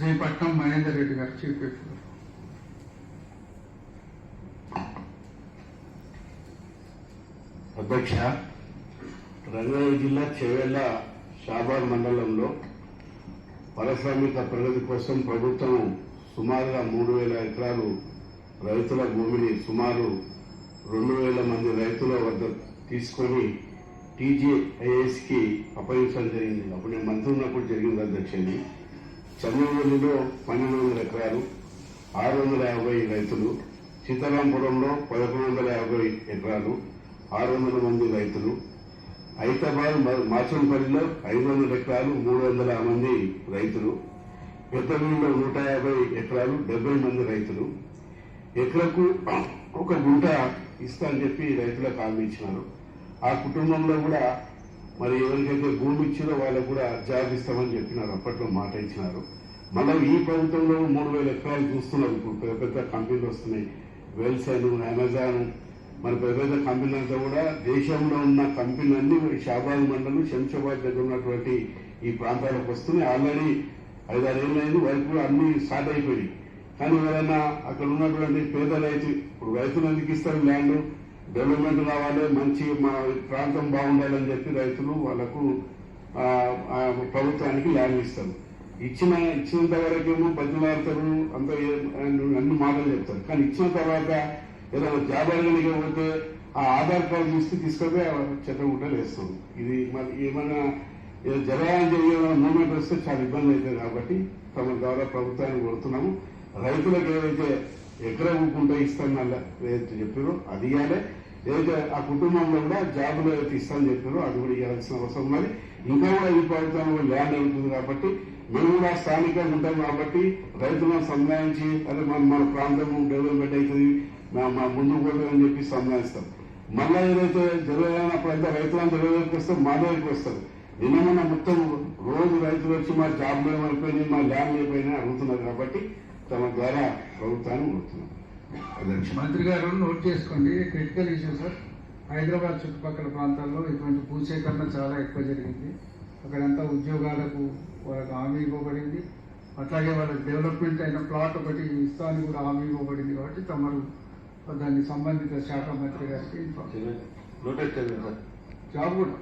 శ్రీపట్నం మహేందర్ రెడ్డి గారు chief whip. అధ్యక్ష, రంగారెడ్డి జిల్లా చేవెళ్ల షాబాద్ మండలంలో పారిశ్రామిక ప్రగతి కోసం ప్రభుత్వం సుమారుగా 3,000 ఎకరాలు రైతుల భూమిని సుమారు 2,000 మంది రైతుల వద్ద తీసుకొని TGIS కి అప్పగించడం జరిగింది. అప్పుడు నేను మంత్రి ఉన్నప్పుడు జరిగింది అధ్యక్షుని. చంద్రవల్లిలో 1,200 ఎకరాలు 650 రైతులు, సీతారాంపురంలో 1,150 ఎకరాలు 600 మంది రైతులు, హైదరాబాద్ మాచంపల్లిలో 500 ఎకరాలు 300 మంది రైతులు, పెద్దవీడిలో 150 ఎకరాలు 70 మంది రైతులు. ఎకరకు 1 గుంట ఇస్తా అని చెప్పి రైతులకు హామీ ఇచ్చినారు. ఆ కుటుంబంలో కూడా మరి ఎవరికైతే భూమి ఇచ్చారో వాళ్ళకు కూడా జాబ్ ఇస్తామని చెప్పినారు. అప్పట్లో మాట ఇచ్చినారు. మళ్ళీ ఈ ప్రభుత్వంలో 3,000 ఎకరాలు చూస్తున్నారు. ఇప్పుడు పెద్ద పెద్ద కంపెనీలు వస్తున్నాయి. వెల్సైన్, అమెజాన్, మరి పెద్ద పెద్ద కంపెనీలంతా కూడా దేశంలో ఉన్న కంపెనీలన్నీ షాబాద్ మండలం శంషాబాద్ దగ్గర ఉన్నటువంటి ఈ ప్రాంతాలకు వస్తున్నాయి. ఆల్రెడీ 5-6 ఏళ్ళు అయింది. వారికి కూడా అన్ని స్టార్ట్ అయిపోయినాయి. కానీ ఎవరైనా అక్కడ ఉన్నటువంటి పేద రైతు, ఇప్పుడు రైతులు ఎందుకు ఇస్తారు? ల్యాండ్ డెవలప్మెంట్ కావాలి, మంచి మా ప్రాంతం బాగుండాలని చెప్పి రైతులు వాళ్ళకు ప్రభుత్వానికి ల్యాండ్ ఇస్తారు. ఇచ్చినంత వరకేమో బతిలాడతారు, అంత అన్ని మాటలు చెప్తారు. కానీ ఇచ్చిన తర్వాత ఏదైనా జాబ్ అడగనికపోతే ఆ ఆధార్ కార్డు తీసుకొని చెత్తగుట్టలు వేస్తాం. ఇది మరి ఏమైనా జరగాలని జరిగే మూమెంట్ వస్తే చాలా ఇబ్బంది అవుతుంది. కాబట్టి తమ ద్వారా ప్రభుత్వాన్ని కోరుతున్నాము. రైతులకు ఏదైతే ఎకరా ఊకుంటే ఇస్తానని ఏదైతే చెప్పారో అది ఇవ్వాలి. ఏదైతే ఆ కుటుంబంలో కూడా జాబులు ఏదైతే ఇస్తానని చెప్పారో అది కూడా ఇవ్వాల్సిన అవసరం ఉన్నది. ఇంకా కూడా ఈ ప్రభుత్వం ల్యాండ్ అవుతుంది కాబట్టి మేము కూడా స్థానికంగా ఉంటాం కాబట్టి రైతులను సంబంధించి అదే మన ప్రాంతం డెవలప్మెంట్ అవుతుంది, మా ముందుకు పోతుందని చెప్పి సంబంధిస్తాం. మళ్ళీ ఏదైతే జరగాలన్నప్పుడంతా రైతులంతా దగ్గరికి వస్తారు, మా దగ్గరికి వస్తారు. నిన్న మొత్తం రోజు రైతులు వచ్చి మా జాబ్లు ఏమైపోయినాయి, మా ల్యాండ్ అయిపోయినాయి అడుగుతున్నారు. కాబట్టి తమ ద్వారా ప్రభుత్వాన్ని కోరుతున్నాం. మంత్రి గారు నోట్ చేసుకోండి. Critical issue sir. హైదరాబాద్ చుట్టుపక్కల ప్రాంతాల్లో ఇటువంటి భూసేకరణ చాలా ఎక్కువ జరిగింది. అక్కడంతా ఉద్యోగాలకు వాళ్ళకి హామీ ఇవ్వబడింది. అట్లాగే వాళ్ళకి డెవలప్మెంట్ అయిన ప్లాట్ ఒకటి ఇస్తానికి కూడా హామీ ఇవ్వబడింది. కాబట్టి తమరు దాన్ని సంబంధిత శాఖ మంత్రి గారికి జాబ్ కూడా